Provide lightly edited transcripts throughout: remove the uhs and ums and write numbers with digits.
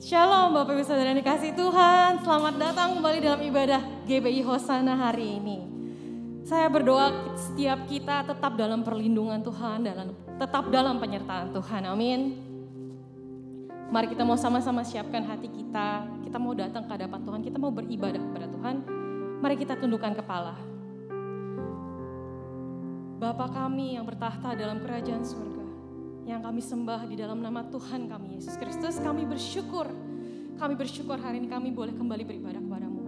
Shalom Bapak Ibu Saudara yang dikasihi Tuhan, selamat datang kembali dalam ibadah GBI Hosana hari ini. Saya berdoa setiap kita tetap dalam perlindungan Tuhan, tetap dalam penyertaan Tuhan, amin. Mari kita mau sama-sama siapkan hati kita mau datang ke hadapan Tuhan, kita mau beribadah kepada Tuhan. Mari kita tundukkan kepala. Bapa kami yang bertahta dalam kerajaan surga, yang kami sembah di dalam nama Tuhan kami Yesus Kristus, kami bersyukur hari ini kami boleh kembali beribadah kepadamu.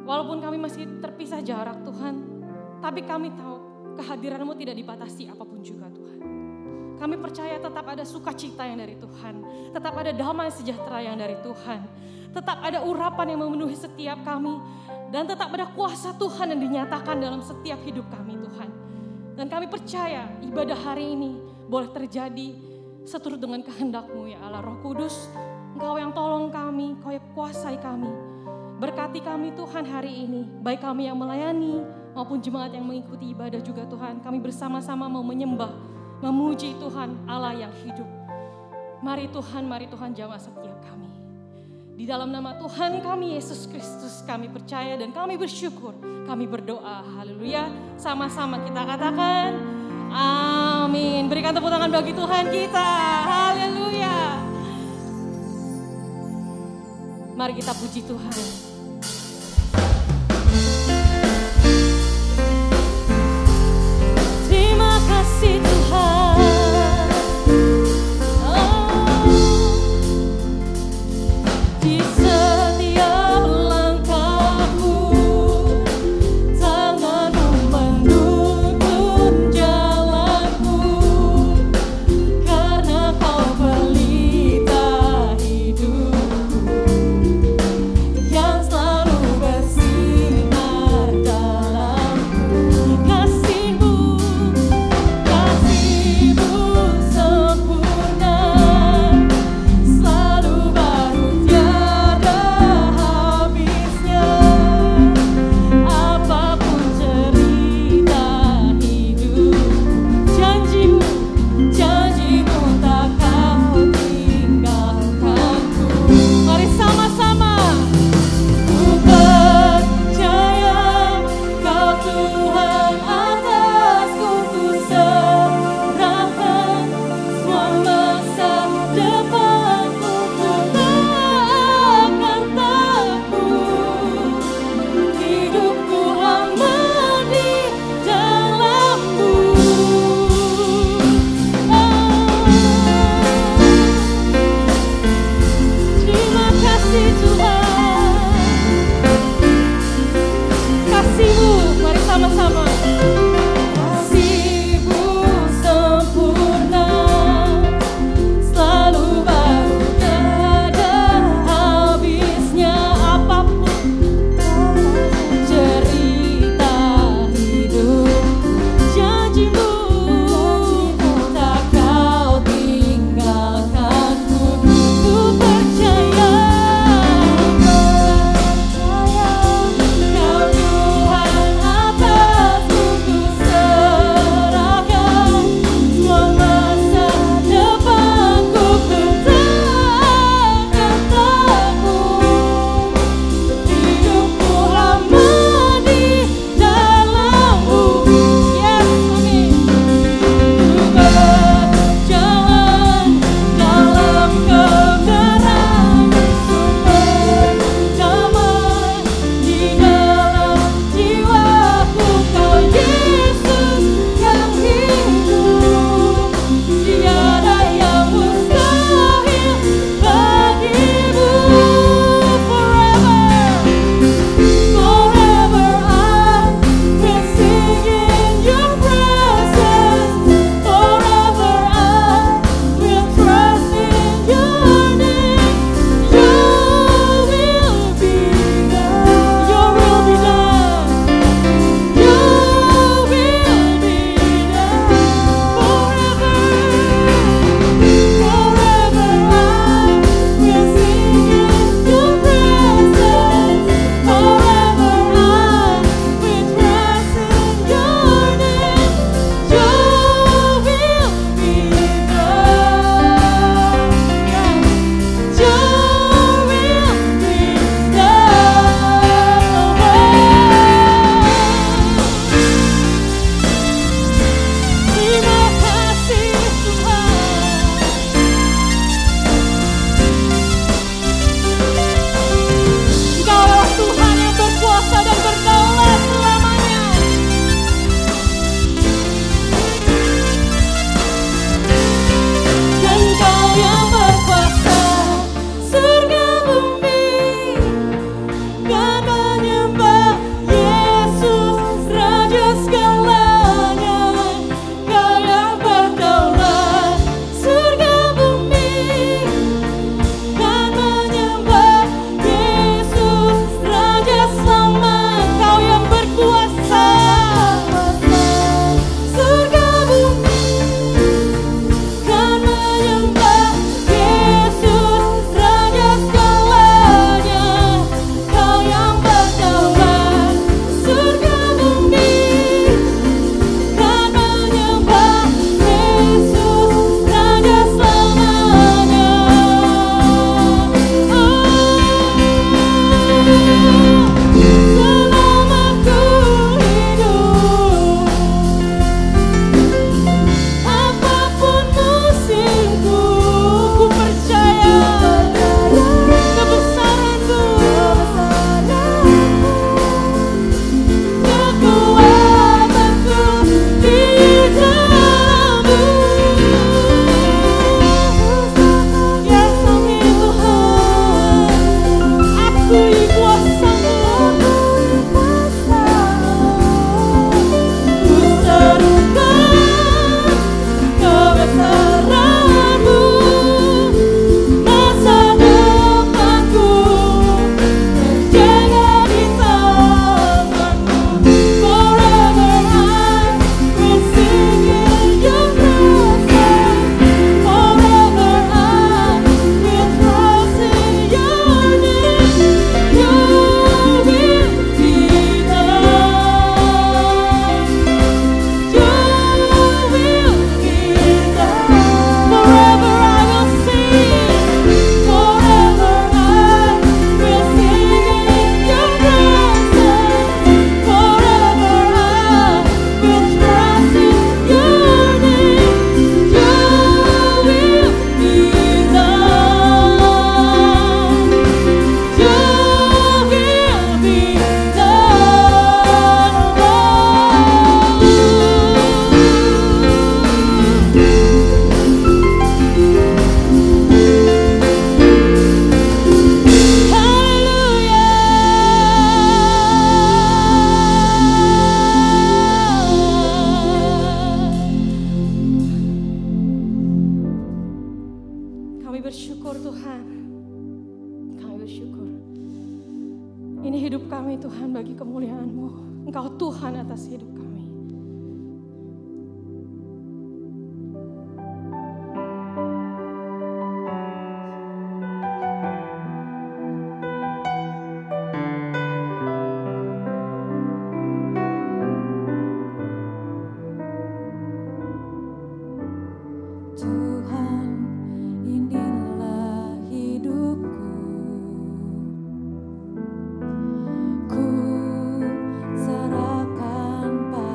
Walaupun kami masih terpisah jarak Tuhan, tapi kami tahu kehadiranmu tidak dibatasi apapun juga Tuhan. Kami percaya tetap ada sukacita yang dari Tuhan, tetap ada damai sejahtera yang dari Tuhan, tetap ada urapan yang memenuhi setiap kami, dan tetap ada kuasa Tuhan yang dinyatakan dalam setiap hidup kami Tuhan. Dan kami percaya ibadah hari ini boleh terjadi seturut dengan kehendak-Mu ya Allah Roh Kudus. Engkau yang tolong kami, Engkau yang kuasai kami. Berkati kami Tuhan hari ini, baik kami yang melayani maupun jemaat yang mengikuti ibadah juga Tuhan. Kami bersama-sama mau menyembah, memuji Tuhan Allah yang hidup. Mari Tuhan jamah setiap kami. Di dalam nama Tuhan kami Yesus Kristus kami percaya dan kami bersyukur. Kami berdoa, haleluya. Sama-sama kita katakan amin. Berikan tepuk tangan bagi Tuhan kita. Haleluya. Mari kita puji Tuhan. Terima kasih Tuhan. Di setiap langkahku, tanganmu menuntun jalanku, karena kau pelita hidupku yang Kami bersyukur Tuhan. Kami bersyukur. Ini hidup kami Tuhan bagi kemuliaan-Mu. Engkau Tuhan atas hidup kami. Tuhan, inilah hidupku. Ku serahkan padamu.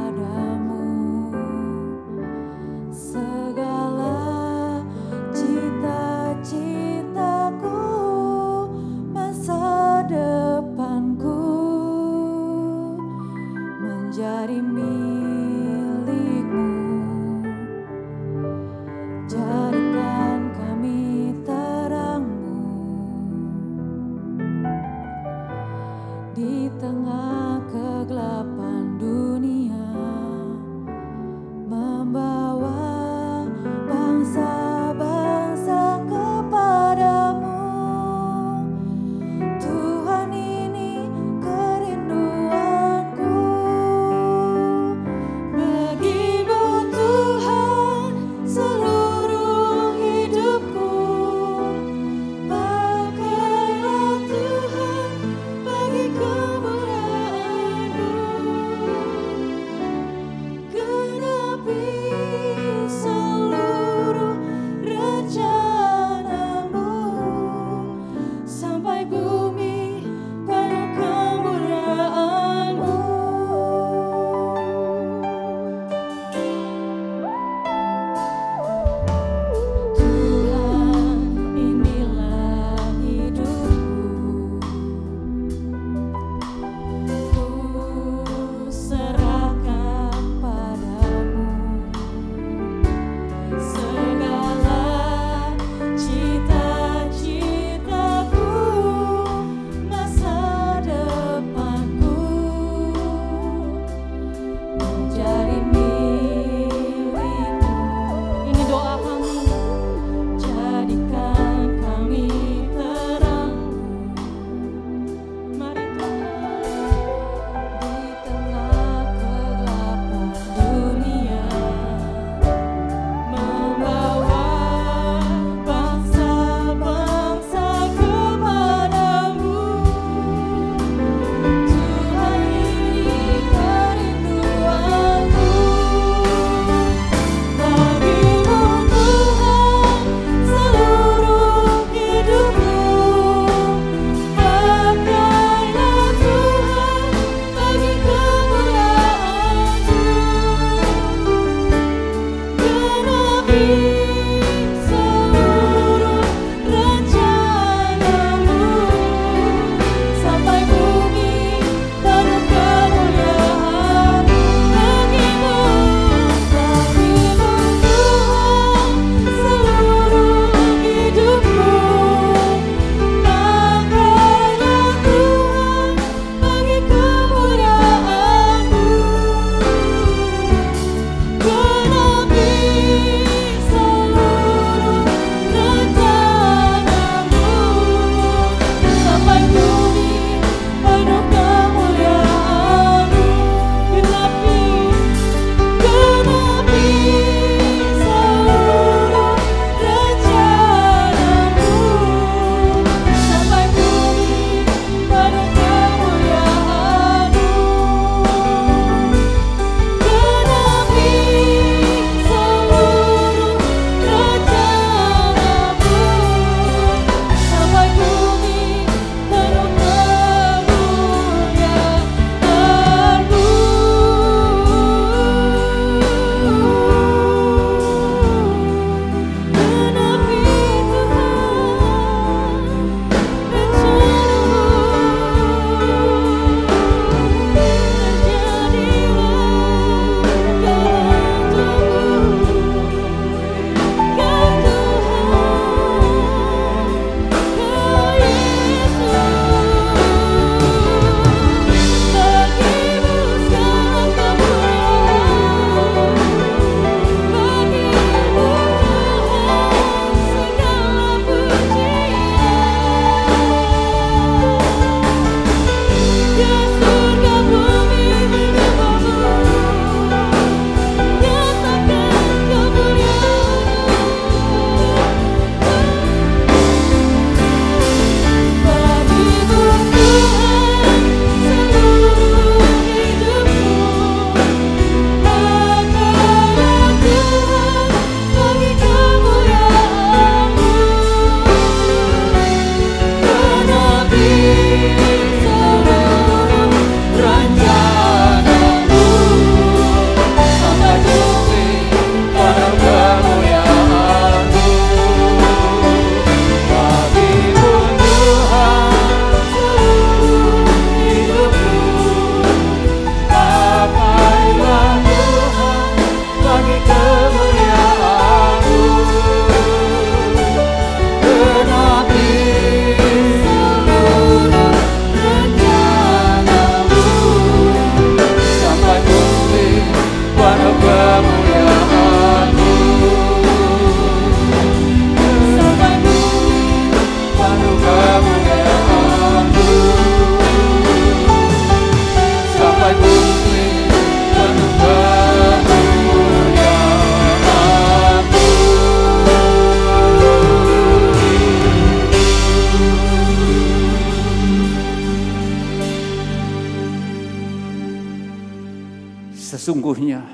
Sesungguhnya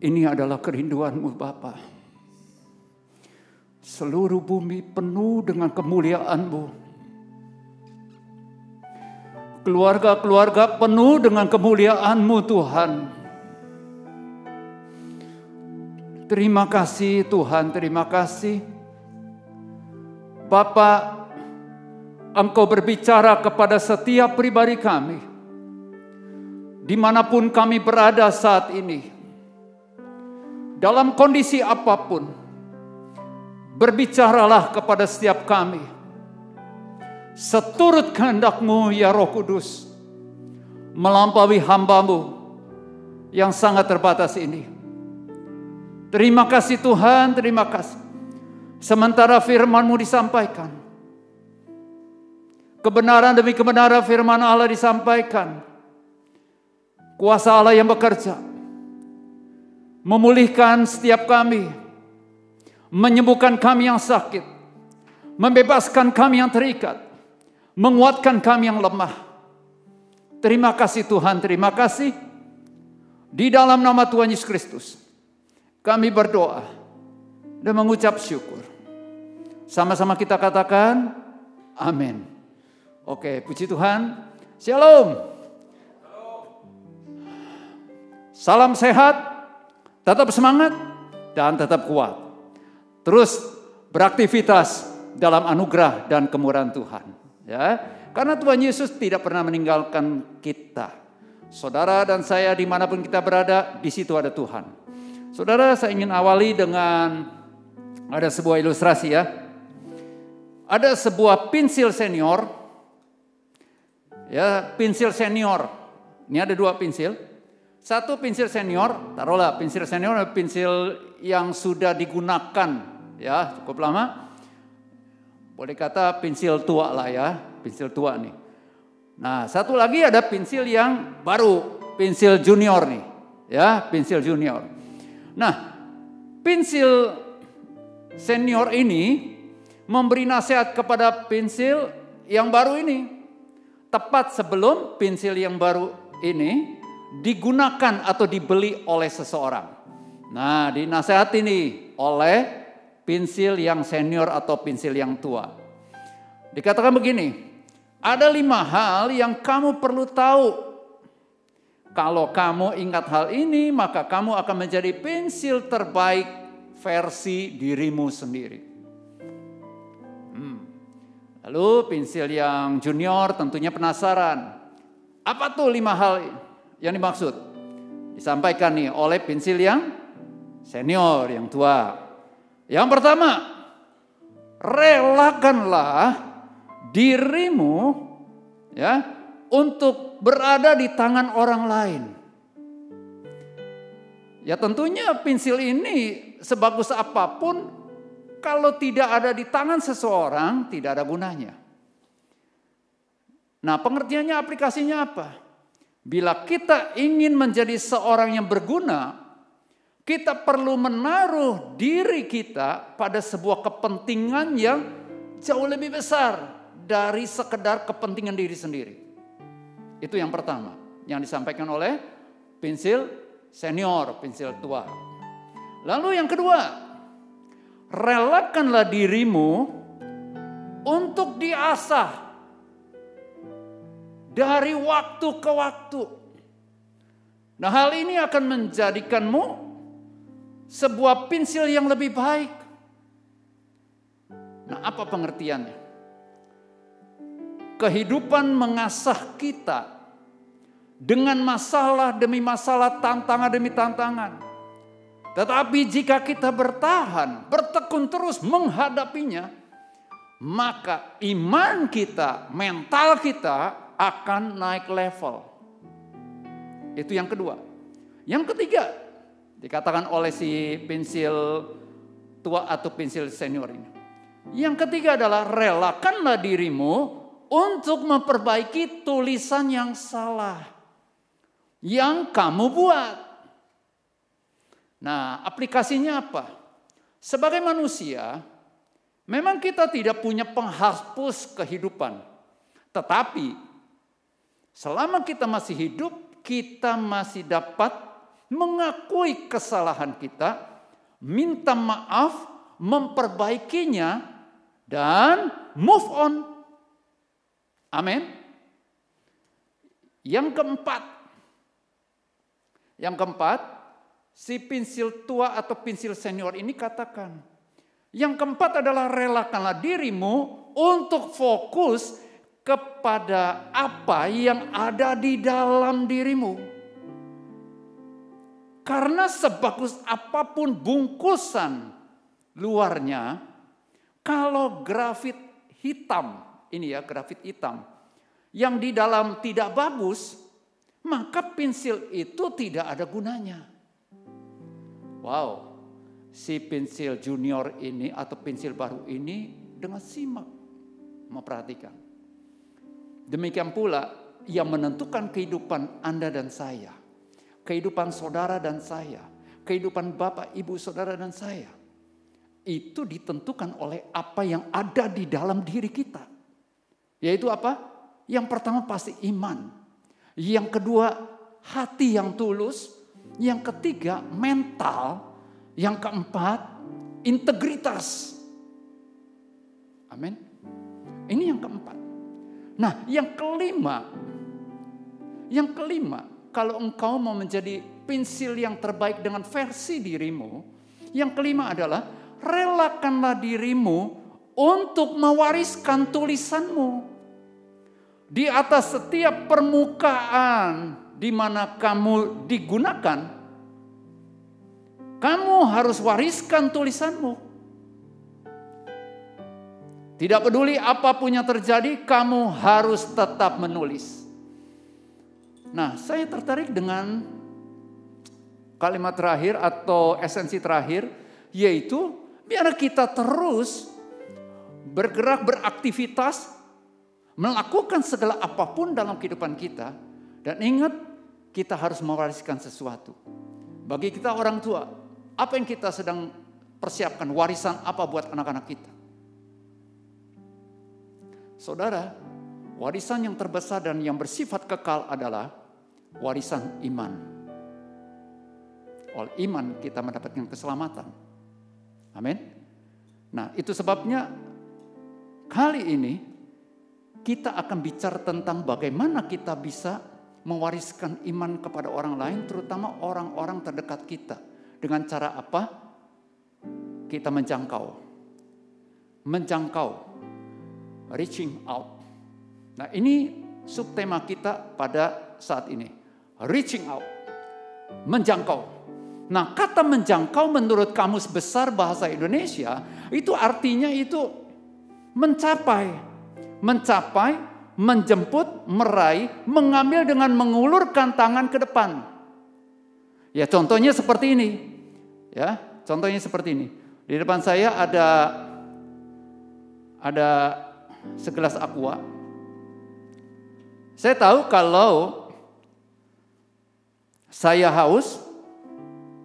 ini adalah kerinduan-Mu Bapa. Seluruh bumi penuh dengan kemuliaan-Mu. Keluarga-keluarga penuh dengan kemuliaan-Mu Tuhan. Terima kasih Tuhan, terima kasih. Bapa, Engkau berbicara kepada setiap pribadi kami. Dimanapun kami berada saat ini. Dalam kondisi apapun. Berbicaralah kepada setiap kami. Seturut kehendak-Mu ya Roh Kudus. Melampaui hamba-Mu yang sangat terbatas ini. Terima kasih Tuhan, terima kasih. Sementara firman-Mu disampaikan. Kebenaran demi kebenaran firman Allah disampaikan. Kuasa Allah yang bekerja. Memulihkan setiap kami. Menyembuhkan kami yang sakit. Membebaskan kami yang terikat. Menguatkan kami yang lemah. Terima kasih Tuhan, terima kasih. Di dalam nama Tuhan Yesus Kristus. Kami berdoa. Dan mengucap syukur. Sama-sama kita katakan. Amin. Oke, puji Tuhan. Shalom. Salam sehat, tetap semangat, dan tetap kuat. Terus beraktivitas dalam anugerah dan kemurahan Tuhan. Ya, karena Tuhan Yesus tidak pernah meninggalkan kita. Saudara dan saya dimanapun kita berada, di situ ada Tuhan. Saudara, saya ingin awali dengan ada sebuah ilustrasi ya. Ada sebuah pensil senior. Ya, pensil senior. Ini ada dua pensil. Satu pensil senior, taruhlah pensil senior adalah pensil yang sudah digunakan ya cukup lama. Boleh kata pensil tua lah ya, pensil tua nih. Nah, satu lagi ada pensil yang baru, pensil junior nih. Ya, pensil junior. Nah, pensil senior ini memberi nasihat kepada pensil yang baru ini. Tepat sebelum pensil yang baru ini digunakan atau dibeli oleh seseorang. Nah, dinasihat ini oleh pensil yang senior atau pensil yang tua. Dikatakan begini, ada 5 hal yang kamu perlu tahu. Kalau kamu ingat hal ini, maka kamu akan menjadi pensil terbaik versi dirimu sendiri. Lalu pensil yang junior tentunya penasaran. Apa tuh 5 hal yang dimaksud? Disampaikan nih oleh pensil yang senior, yang tua. Yang pertama, relakanlah dirimu ya untuk berada di tangan orang lain. Ya tentunya pensil ini sebagus apapun kalau tidak ada di tangan seseorang tidak ada gunanya. Nah, pengertiannya aplikasinya apa? Bila kita ingin menjadi seorang yang berguna, kita perlu menaruh diri kita pada sebuah kepentingan yang jauh lebih besar dari sekedar kepentingan diri sendiri. Itu yang pertama yang disampaikan oleh pensil senior, pensil tua. Lalu yang kedua, relakanlah dirimu untuk diasah dari waktu ke waktu. Nah, hal ini akan menjadikanmu sebuah pensil yang lebih baik. Nah, apa pengertiannya? Kehidupan mengasah kita dengan masalah demi masalah, tantangan demi tantangan. Tetapi jika kita bertahan, bertekun terus menghadapinya, maka iman kita, mental kita akan naik level. Itu yang kedua. Yang ketiga, dikatakan oleh si pensil tua atau pensil senior ini. Yang ketiga adalah relakanlah dirimu untuk memperbaiki tulisan yang salah yang kamu buat. Nah, aplikasinya apa? Sebagai manusia, memang kita tidak punya penghapus kehidupan. Tetapi, selama kita masih hidup, kita masih dapat mengakui kesalahan kita, minta maaf, memperbaikinya, dan move on. Amin. Yang keempat, si pensil tua atau pensil senior ini katakan, yang keempat adalah relakanlah dirimu untuk fokus kepada apa yang ada di dalam dirimu. Karena sebagus apapun bungkusan luarnya, kalau grafit hitam, ini ya grafit hitam, yang di dalam tidak bagus, maka pensil itu tidak ada gunanya. Wow, si pensil junior ini atau pensil baru ini dengan simak memperhatikan. Demikian pula yang menentukan kehidupan Anda dan saya, kehidupan saudara dan saya, kehidupan bapak, ibu, saudara dan saya, itu ditentukan oleh apa yang ada di dalam diri kita. Yaitu apa? Yang pertama pasti iman. Yang kedua hati yang tulus. Yang ketiga mental. Yang keempat integritas. Amin. Ini yang keempat. Nah, yang kelima, kalau engkau mau menjadi pensil yang terbaik dengan versi dirimu, yang kelima adalah relakanlah dirimu untuk mewariskan tulisanmu. Di atas setiap permukaan di mana kamu digunakan, kamu harus wariskan tulisanmu. Tidak peduli apapun yang terjadi, kamu harus tetap menulis. Nah, saya tertarik dengan kalimat terakhir atau esensi terakhir, yaitu biar kita terus bergerak, beraktivitas, melakukan segala apapun dalam kehidupan kita. Dan ingat, kita harus mewariskan sesuatu. Bagi kita orang tua, apa yang kita sedang persiapkan, warisan apa buat anak-anak kita? Saudara, warisan yang terbesar dan yang bersifat kekal adalah warisan iman. Oleh iman kita mendapatkan keselamatan. Amin. Nah, itu sebabnya kali ini kita akan bicara tentang bagaimana kita bisa mewariskan iman kepada orang lain, terutama orang-orang terdekat kita. Dengan cara apa? Kita menjangkau. Reaching out. Nah, ini subtema kita pada saat ini. Reaching out. Menjangkau. Nah, kata menjangkau menurut Kamus Besar Bahasa Indonesia, itu artinya itu mencapai, menjemput, meraih, mengambil dengan mengulurkan tangan ke depan. Ya, contohnya seperti ini. Ya, contohnya seperti ini. Di depan saya ada segelas aqua. Saya tahu kalau saya haus,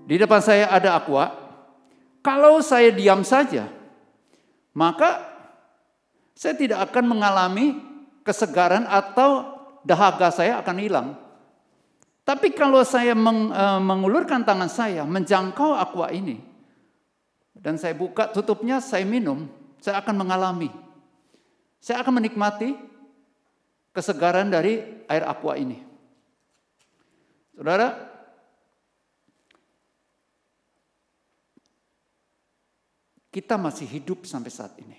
di depan saya ada aqua. Kalau saya diam saja, maka saya tidak akan mengalami kesegaran atau dahaga saya akan hilang. Tapi kalau saya mengulurkan tangan saya, menjangkau aqua ini, dan saya buka tutupnya, saya minum, saya akan mengalami. Saya akan menikmati kesegaran dari air aqua ini. Saudara, kita masih hidup sampai saat ini.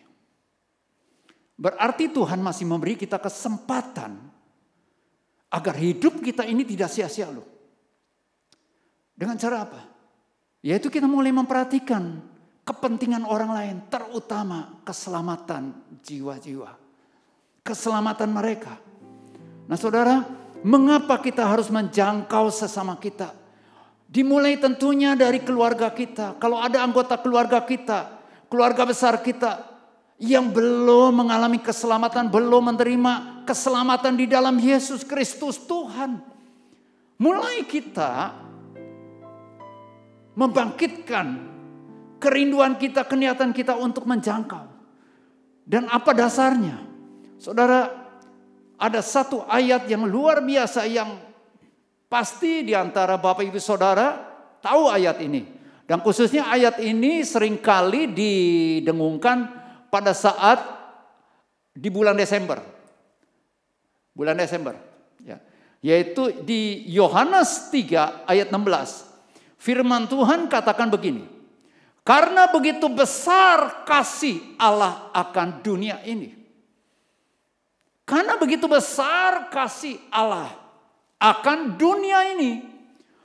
Berarti Tuhan masih memberi kita kesempatan agar hidup kita ini tidak sia-sia loh. Dengan cara apa? Yaitu kita mulai memperhatikan kepentingan orang lain, terutama keselamatan jiwa-jiwa. Keselamatan mereka. Nah saudara, mengapa kita harus menjangkau sesama kita? Dimulai tentunya dari keluarga kita. Kalau ada anggota keluarga kita, keluarga besar kita yang belum mengalami keselamatan, belum menerima keselamatan di dalam Yesus Kristus Tuhan. Mulai kita membangkitkan kerinduan kita, keniatan kita untuk menjangkau. Dan apa dasarnya? Saudara, ada satu ayat yang luar biasa yang Pasti di antara Bapak Ibu Saudara tahu ayat ini. Dan khususnya ayat ini seringkali didengungkan pada saat di bulan Desember. Bulan Desember. Ya. Yaitu di Yohanes 3 ayat 16. Firman Tuhan katakan begini. Karena begitu besar kasih Allah akan dunia ini. Karena begitu besar kasih Allah akan dunia ini.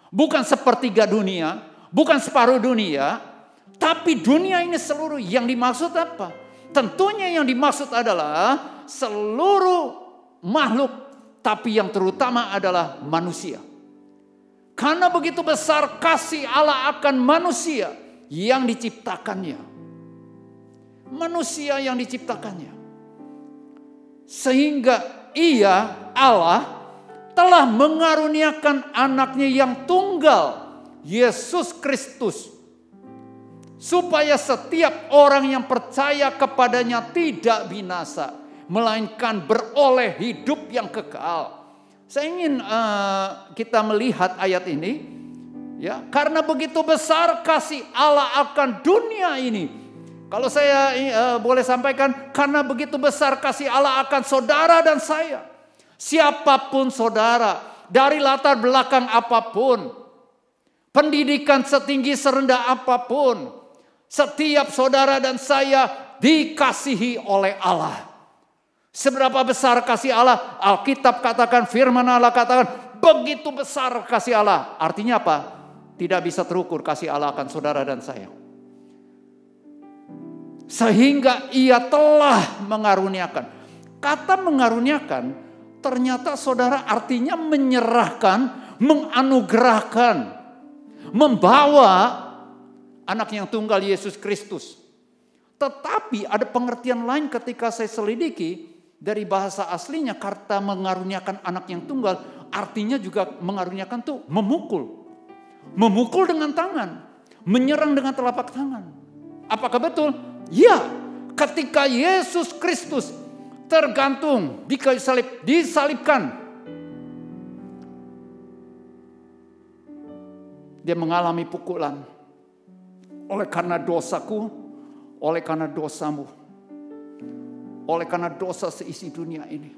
Bukan sepertiga dunia, bukan separuh dunia, tapi dunia ini seluruh. Yang dimaksud apa? Tentunya yang dimaksud adalah seluruh makhluk, tapi yang terutama adalah manusia. Karena begitu besar kasih Allah akan manusia yang diciptakannya. Manusia yang diciptakannya. Sehingga ia, Allah, telah mengaruniakan anaknya yang tunggal, Yesus Kristus. Supaya setiap orang yang percaya kepadanya tidak binasa, melainkan beroleh hidup yang kekal. Saya ingin kita melihat ayat ini. Ya, karena begitu besar kasih Allah akan dunia ini. Kalau saya boleh sampaikan, karena begitu besar kasih Allah akan saudara dan saya. Siapapun saudara, dari latar belakang apapun, pendidikan setinggi serendah apapun, setiap saudara dan saya dikasihi oleh Allah. Seberapa besar kasih Allah? Alkitab katakan, firman Allah katakan, begitu besar kasih Allah. Artinya apa? Tidak bisa terukur kasih Allah akan saudara dan saya. Sehingga ia telah mengaruniakan. Kata mengaruniakan, ternyata saudara artinya menyerahkan, menganugerahkan, membawa anak yang tunggal Yesus Kristus. Tetapi ada pengertian lain ketika saya selidiki dari bahasa aslinya, kata mengaruniakan anak yang tunggal artinya juga mengaruniakan tuh memukul. Memukul dengan tangan, menyerang dengan telapak tangan. Apakah betul? Ya, ketika Yesus Kristus tergantung di kayu salib, disalibkan, dia mengalami pukulan oleh karena dosaku, oleh karena dosamu, oleh karena dosa seisi dunia ini.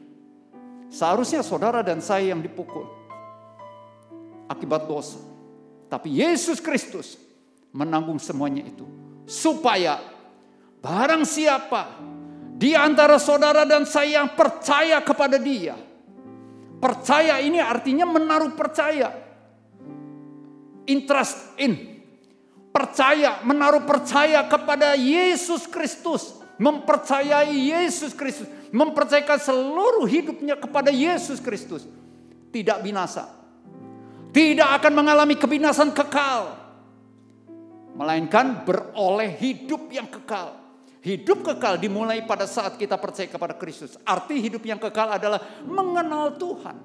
Seharusnya saudara dan saya yang dipukul akibat dosa. Tapi Yesus Kristus menanggung semuanya itu. Supaya barang siapa di antara saudara dan saya yang percaya kepada dia. Percaya ini artinya menaruh percaya. Interest in. Percaya, menaruh percaya kepada Yesus Kristus. Mempercayai Yesus Kristus. Mempercayakan seluruh hidupnya kepada Yesus Kristus. Tidak binasa. Tidak akan mengalami kebinasan kekal. Melainkan beroleh hidup yang kekal. Hidup kekal dimulai pada saat kita percaya kepada Kristus. Arti hidup yang kekal adalah mengenal Tuhan.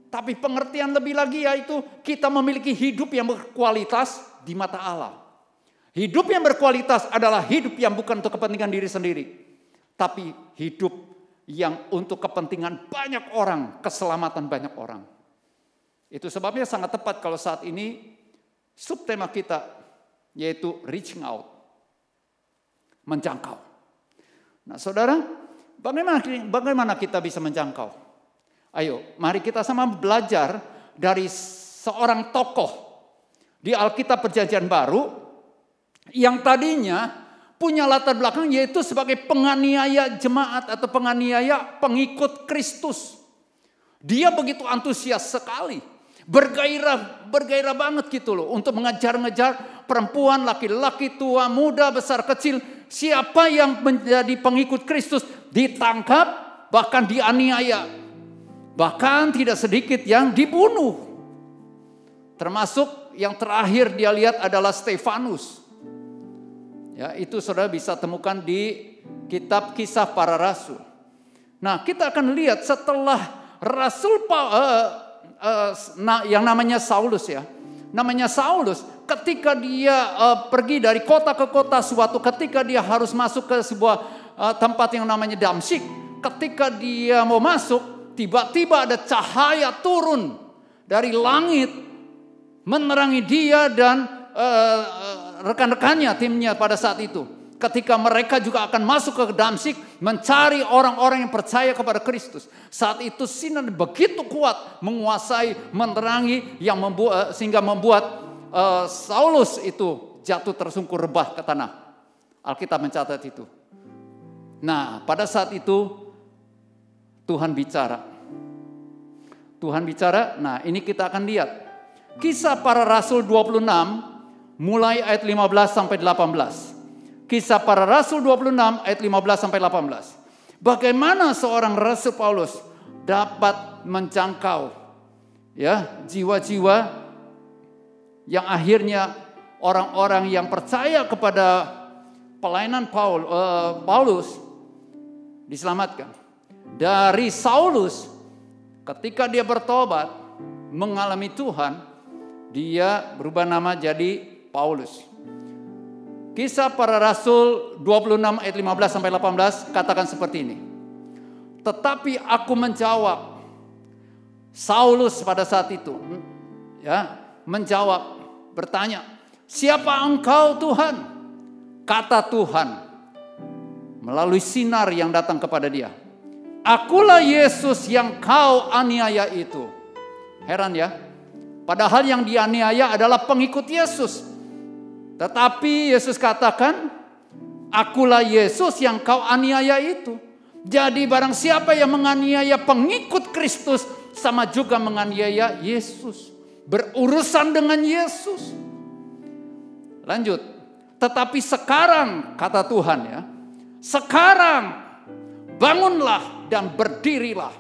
Tapi pengertian lebih lagi yaitu kita memiliki hidup yang berkualitas di mata Allah. Hidup yang berkualitas adalah hidup yang bukan untuk kepentingan diri sendiri. Tapi hidup yang untuk kepentingan banyak orang, keselamatan banyak orang. Itu sebabnya sangat tepat kalau saat ini subtema kita yaitu reaching out. Menjangkau. Nah saudara, bagaimana kita bisa menjangkau? Ayo, mari kita sama belajar dari seorang tokoh di Alkitab Perjanjian Baru yang tadinya punya latar belakang yaitu sebagai penganiaya jemaat atau penganiaya pengikut Kristus. Dia begitu antusias sekali, bergairah banget gitu loh untuk mengejar-ngejar perempuan, laki-laki, tua, muda, besar, kecil. Siapa yang menjadi pengikut Kristus ditangkap, bahkan dianiaya. Bahkan tidak sedikit yang dibunuh. Termasuk yang terakhir dia lihat adalah Stefanus. Ya, itu saudara bisa temukan di kitab Kisah Para Rasul. Nah, kita akan lihat setelah Rasul yang namanya Saulus ya. Namanya Saulus ketika dia pergi dari kota ke kota ketika dia harus masuk ke sebuah tempat yang namanya Damsyik. Ketika dia mau masuk, tiba-tiba ada cahaya turun dari langit menerangi dia dan rekan-rekannya, timnya pada saat itu. Ketika mereka juga akan masuk ke Damsyik mencari orang-orang yang percaya kepada Kristus. Saat itu sinar begitu kuat menguasai, menerangi yang sehingga membuat Saulus itu jatuh tersungkur rebah ke tanah. Alkitab mencatat itu. Nah, pada saat itu Tuhan bicara. Tuhan bicara, nah ini kita akan lihat. Kisah Para Rasul 26 mulai ayat 15 sampai 18. Kisah Para Rasul 26 ayat 15 sampai 18. Bagaimana seorang Rasul Paulus dapat menjangkau ya jiwa-jiwa yang akhirnya orang-orang yang percaya kepada pelayanan Paulus diselamatkan. Dari Saulus ketika dia bertobat mengalami Tuhan, dia berubah nama jadi Paulus. Kisah Para Rasul 26 ayat 15 sampai 18 katakan seperti ini. Tetapi aku menjawab, Saulus pada saat itu ya, menjawab, bertanya, siapa engkau Tuhan? Kata Tuhan melalui sinar yang datang kepada dia. Akulah Yesus yang kau aniaya itu. Heran ya. Padahal yang dianiaya adalah pengikut Yesus. Tetapi Yesus katakan, akulah Yesus yang kau aniaya itu. Jadi barang siapa yang menganiaya pengikut Kristus, sama juga menganiaya Yesus. Berurusan dengan Yesus. Lanjut. Tetapi sekarang, kata Tuhan ya, sekarang bangunlah dan berdirilah.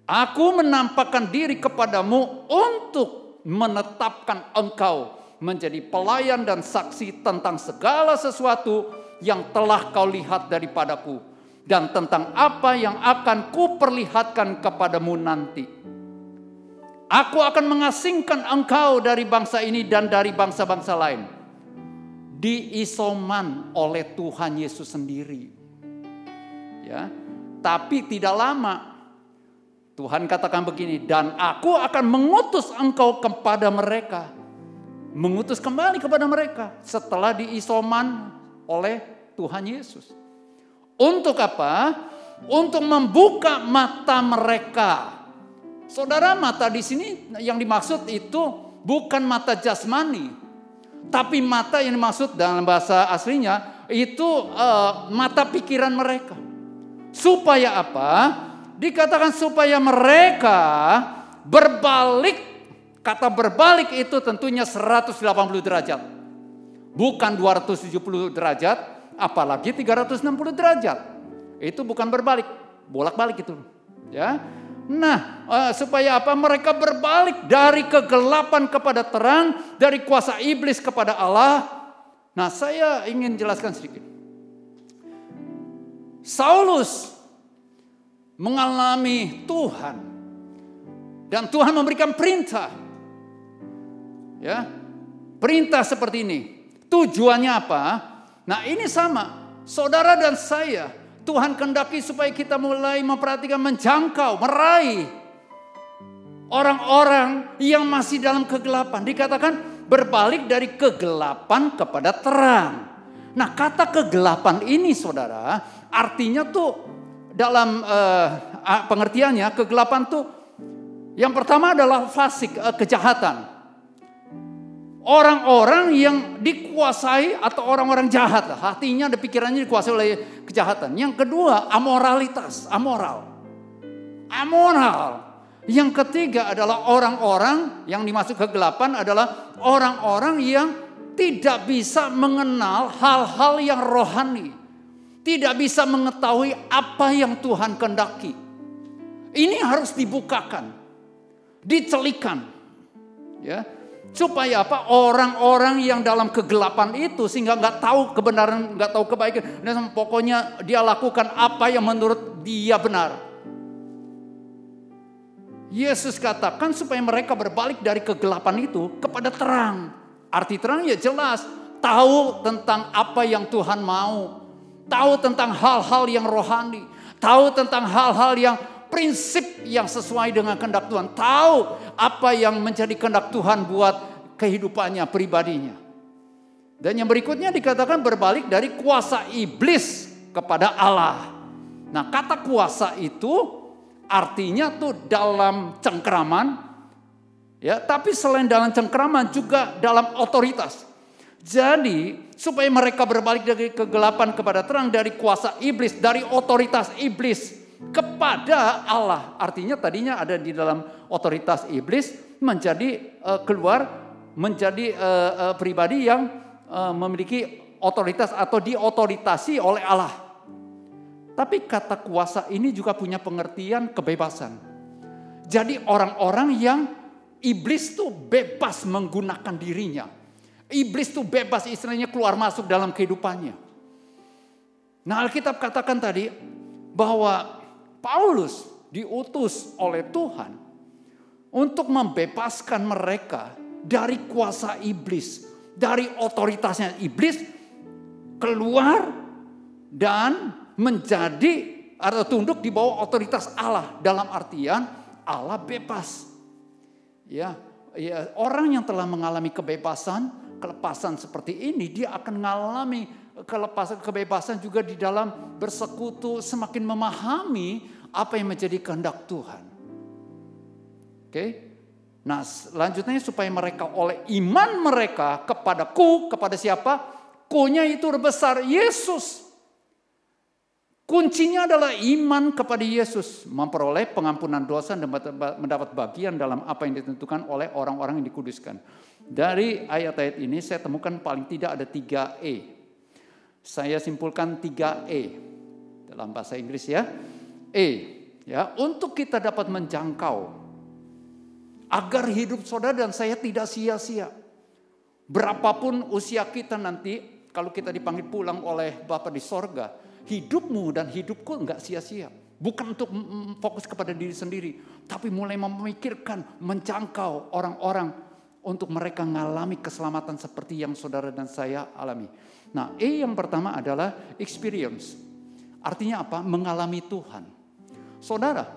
Aku menampakkan diri kepadamu untuk menetapkan engkau menjadi pelayan dan saksi tentang segala sesuatu yang telah kau lihat daripadaku dan tentang apa yang akan kuperlihatkan kepadamu nanti. Aku akan mengasingkan engkau dari bangsa ini dan dari bangsa-bangsa lain. Diisoman oleh Tuhan Yesus sendiri. Ya, tapi tidak lama Tuhan katakan begini, dan aku akan mengutus engkau kepada mereka. Mengutus kembali kepada mereka setelah diisoman oleh Tuhan Yesus. Untuk apa? Untuk membuka mata mereka. Saudara, mata di sini yang dimaksud itu bukan mata jasmani, tapi mata yang dimaksud dalam bahasa aslinya itu mata pikiran mereka. Supaya apa? Dikatakan supaya mereka berbalik. Kata berbalik itu tentunya 180 derajat. Bukan 270 derajat, apalagi 360 derajat. Itu bukan berbalik, bolak-balik itu. Ya. Nah, supaya apa? Mereka berbalik dari kegelapan kepada terang, dari kuasa iblis kepada Allah. Nah, saya ingin jelaskan sedikit. Saulus mengalami Tuhan. Dan Tuhan memberikan perintah. Ya, perintah seperti ini. Tujuannya apa? Nah, ini sama. Saudara dan saya, Tuhan kehendaki supaya kita mulai memperhatikan, menjangkau, meraih orang-orang yang masih dalam kegelapan. Dikatakan berbalik dari kegelapan kepada terang. Nah, kata kegelapan ini saudara, artinya tuh dalam pengertiannya kegelapan tuh yang pertama adalah fasik, kejahatan. Orang-orang yang dikuasai atau orang-orang jahat, hatinya dan pikirannya dikuasai oleh kejahatan. Yang kedua, amoralitas, amoral. Yang ketiga adalah orang-orang yang dimasuk kegelapan adalah orang-orang yang tidak bisa mengenal hal-hal yang rohani. Tidak bisa mengetahui apa yang Tuhan kehendaki. Ini harus dibukakan, dicelikan. Ya. Supaya apa? Orang-orang yang dalam kegelapan itu sehingga nggak tahu kebenaran, nggak tahu kebaikan, dan pokoknya dia lakukan apa yang menurut dia benar. Yesus katakan supaya mereka berbalik dari kegelapan itu kepada terang. Arti terang ya jelas, tahu tentang apa yang Tuhan mau, tahu tentang hal-hal yang rohani, tahu tentang hal-hal yang prinsip yang sesuai dengan kehendak Tuhan. Tahu apa yang menjadi kehendak Tuhan buat kehidupannya, pribadinya. Dan yang berikutnya dikatakan berbalik dari kuasa iblis kepada Allah. Nah, kata kuasa itu artinya tuh dalam cengkeraman, ya, tapi selain dalam cengkeraman juga dalam otoritas. Jadi supaya mereka berbalik dari kegelapan kepada terang, dari kuasa iblis, dari otoritas iblis kepada Allah. Artinya tadinya ada di dalam otoritas iblis, menjadi keluar menjadi pribadi yang memiliki otoritas atau diotoritasi oleh Allah. Tapi kata kuasa ini juga punya pengertian kebebasan. Jadi orang-orang yang iblis tuh bebas menggunakan dirinya. Iblis tuh bebas istilahnya keluar masuk dalam kehidupannya. Nah, Alkitab katakan tadi bahwa Paulus diutus oleh Tuhan untuk membebaskan mereka dari kuasa iblis, dari otoritasnya iblis, keluar dan menjadi atau tunduk di bawah otoritas Allah. Dalam artian Allah bebas. Ya, orang yang telah mengalami kelepasan seperti ini, dia akan mengalami kebebasan juga di dalam bersekutu, semakin memahami apa yang menjadi kehendak Tuhan. Oke. Nah, selanjutnya supaya mereka oleh iman mereka kepada siapa? Ku-nya itu besar, Yesus. Kuncinya adalah iman kepada Yesus, memperoleh pengampunan dosa dan mendapat bagian dalam apa yang ditentukan oleh orang-orang yang dikuduskan. Dari ayat-ayat ini saya temukan paling tidak ada 3E. Saya simpulkan 3E dalam bahasa Inggris ya. Ya, untuk kita dapat menjangkau agar hidup saudara dan saya tidak sia-sia. Berapapun usia kita nanti, kalau kita dipanggil pulang oleh Bapa di sorga, hidupmu dan hidupku enggak sia-sia. Bukan untuk fokus kepada diri sendiri, tapi mulai memikirkan, menjangkau orang-orang untuk mereka mengalami keselamatan seperti yang saudara dan saya alami. Nah, yang pertama adalah experience. Artinya apa? Mengalami Tuhan. Saudara,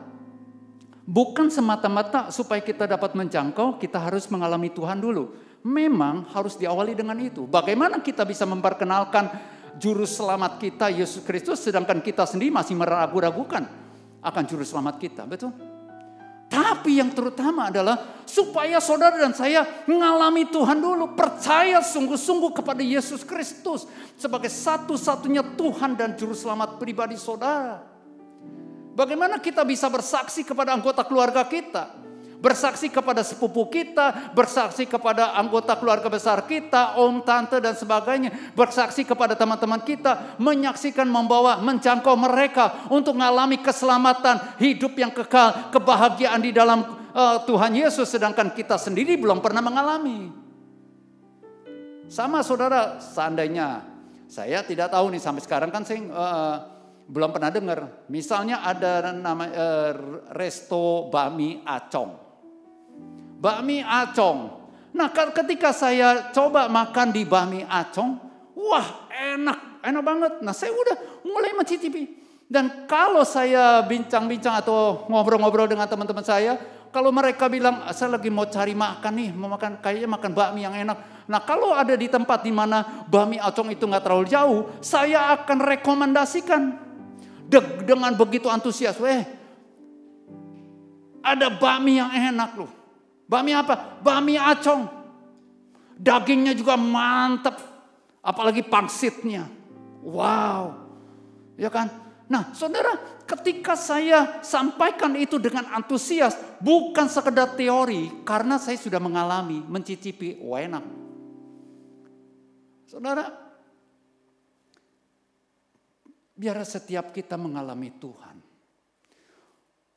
bukan semata-mata supaya kita dapat menjangkau, kita harus mengalami Tuhan dulu. Memang harus diawali dengan itu. Bagaimana kita bisa memperkenalkan juru selamat kita Yesus Kristus, sedangkan kita sendiri masih meragu-ragukan akan juru selamat kita, betul? Tapi yang terutama adalah supaya saudara dan saya mengalami Tuhan dulu, percaya sungguh-sungguh kepada Yesus Kristus sebagai satu-satunya Tuhan dan juru selamat pribadi saudara. Bagaimana kita bisa bersaksi kepada anggota keluarga kita? Bersaksi kepada sepupu kita, bersaksi kepada anggota keluarga besar kita, om, tante dan sebagainya. Bersaksi kepada teman-teman kita, menyaksikan, membawa, menjangkau mereka untuk mengalami keselamatan, hidup yang kekal, kebahagiaan di dalam Tuhan Yesus. Sedangkan kita sendiri belum pernah mengalami. Sama saudara, seandainya saya tidak tahu nih sampai sekarang kan saya belum pernah dengar. Misalnya ada nama Resto Bami Acong. Bakmi Acong. Nah, ketika saya coba makan di Bakmi Acong, wah enak banget. Nah, saya udah mulai mencicipi. Dan kalau saya bincang-bincang atau ngobrol-ngobrol dengan teman-teman saya, kalau mereka bilang saya lagi mau cari makan nih, mau makan kayaknya makan bakmi yang enak. Nah, kalau ada di tempat di mana Bakmi Acong itu nggak terlalu jauh, saya akan rekomendasikan dengan begitu antusias. Ada bakmi yang enak loh. Bakmi apa? Bakmi Acong. Dagingnya juga mantap. Apalagi pangsitnya. Wow. Ya kan? Nah, saudara, ketika saya sampaikan itu dengan antusias, bukan sekedar teori, karena saya sudah mengalami, mencicipi, enak. Saudara, biar setiap kita mengalami Tuhan.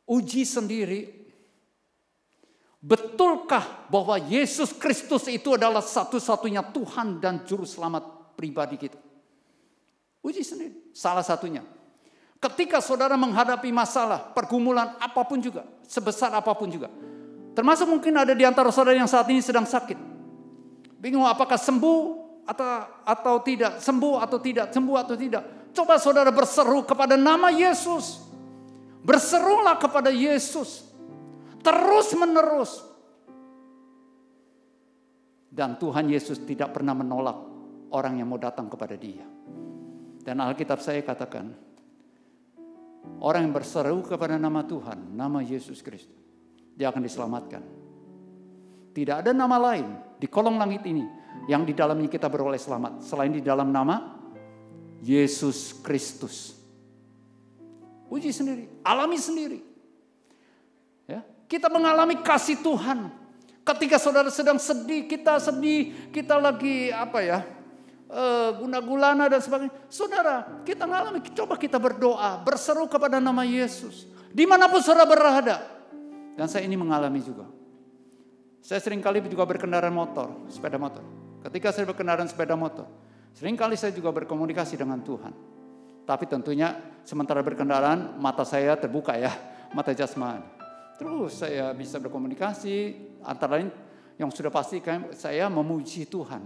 Uji sendiri. Betulkah bahwa Yesus Kristus itu adalah satu-satunya Tuhan dan Juru Selamat pribadi kita? Uji sendiri, salah satunya. Ketika saudara menghadapi masalah, pergumulan apapun juga, sebesar apapun juga. Termasuk mungkin ada di antara saudara yang saat ini sedang sakit. Bingung apakah sembuh atau tidak, sembuh atau tidak, sembuh atau tidak. Coba saudara berseru kepada nama Yesus. Berserulah kepada Yesus. Terus menerus. Dan Tuhan Yesus tidak pernah menolak orang yang mau datang kepada Dia. Dan Alkitab saya katakan, orang yang berseru kepada nama Tuhan, nama Yesus Kristus, dia akan diselamatkan. Tidak ada nama lain di kolong langit ini yang di dalamnya kita beroleh selamat selain di dalam nama Yesus Kristus. Uji sendiri, alami sendiri. Ya, kita mengalami kasih Tuhan. Ketika saudara sedang sedih, kita lagi guna-gulana dan sebagainya. Saudara, kita mengalami, coba kita berdoa, berseru kepada nama Yesus. Dimanapun saudara berada. Dan saya ini mengalami juga. Saya seringkali juga berkendaraan motor, sepeda motor. Ketika saya berkendaraan sepeda motor, seringkali saya juga berkomunikasi dengan Tuhan. Tapi tentunya sementara berkendaraan, mata saya terbuka ya, mata jasmani. Terus saya bisa berkomunikasi, antara lain yang sudah pasti saya memuji Tuhan.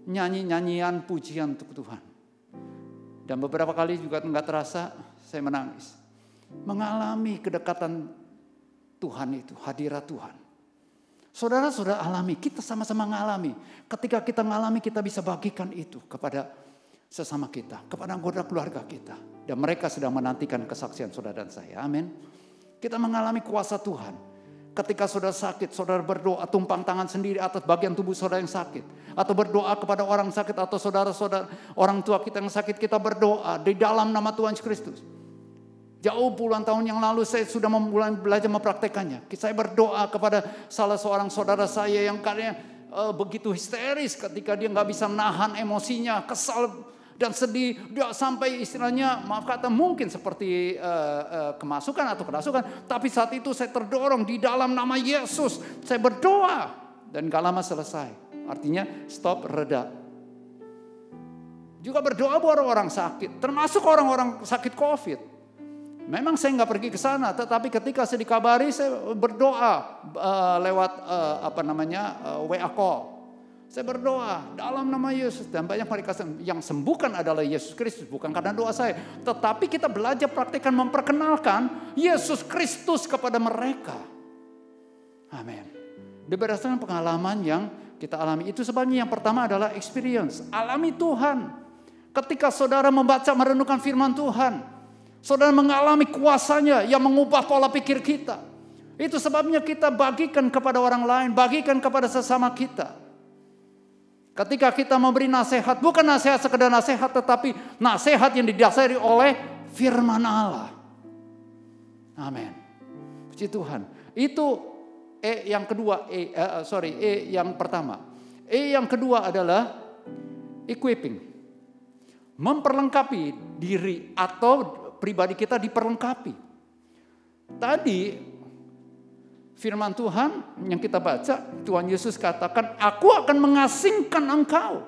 Nyanyi-nyanyian pujian untuk Tuhan. Dan beberapa kali juga enggak terasa saya menangis. Mengalami kedekatan Tuhan itu, hadirat Tuhan. Saudara-saudara alami, kita sama-sama mengalami. Ketika kita mengalami, kita bisa bagikan itu kepada sesama kita, kepada anggota keluarga kita. Dan mereka sedang menantikan kesaksian saudara dan saya. Amin. Kita mengalami kuasa Tuhan. Ketika saudara sakit, saudara berdoa tumpang tangan sendiri atas bagian tubuh saudara yang sakit. Atau berdoa kepada orang sakit atau saudara-saudara orang tua kita yang sakit, kita berdoa di dalam nama Tuhan Yesus Kristus. Jauh puluhan tahun yang lalu saya sudah mulai belajar mempraktekannya. Saya berdoa kepada salah seorang saudara saya yang kadang begitu histeris ketika dia nggak bisa menahan emosinya, kesal dan sedih. Dia sampai istilahnya, maaf kata mungkin seperti kemasukan atau kerasukan. Tapi saat itu saya terdorong di dalam nama Yesus. Saya berdoa dan gak lama selesai. Artinya stop, reda. Juga berdoa buat orang sakit, termasuk orang-orang sakit COVID. Memang saya nggak pergi ke sana, tetapi ketika saya dikabari, saya berdoa lewat WA call. Saya berdoa dalam nama Yesus dan banyak mereka yang sembuhkan adalah Yesus Kristus, bukan karena doa saya. Tetapi kita belajar praktekkan memperkenalkan Yesus Kristus kepada mereka. Amin. Berdasarkan pengalaman yang kita alami, itu sebabnya yang pertama adalah experience, alami Tuhan. Ketika saudara membaca merenungkan firman Tuhan, saudara mengalami kuasanya yang mengubah pola pikir kita. Itu sebabnya kita bagikan kepada orang lain, bagikan kepada sesama kita. Ketika kita memberi nasihat, bukan nasihat sekedar nasihat, tetapi nasihat yang didasari oleh firman Allah. Amin. Puji Tuhan. Itu yang kedua, yang pertama. Yang kedua adalah equipping. Memperlengkapi diri atau pribadi kita diperlengkapi. Tadi firman Tuhan yang kita baca, Tuhan Yesus katakan, aku akan mengasingkan engkau.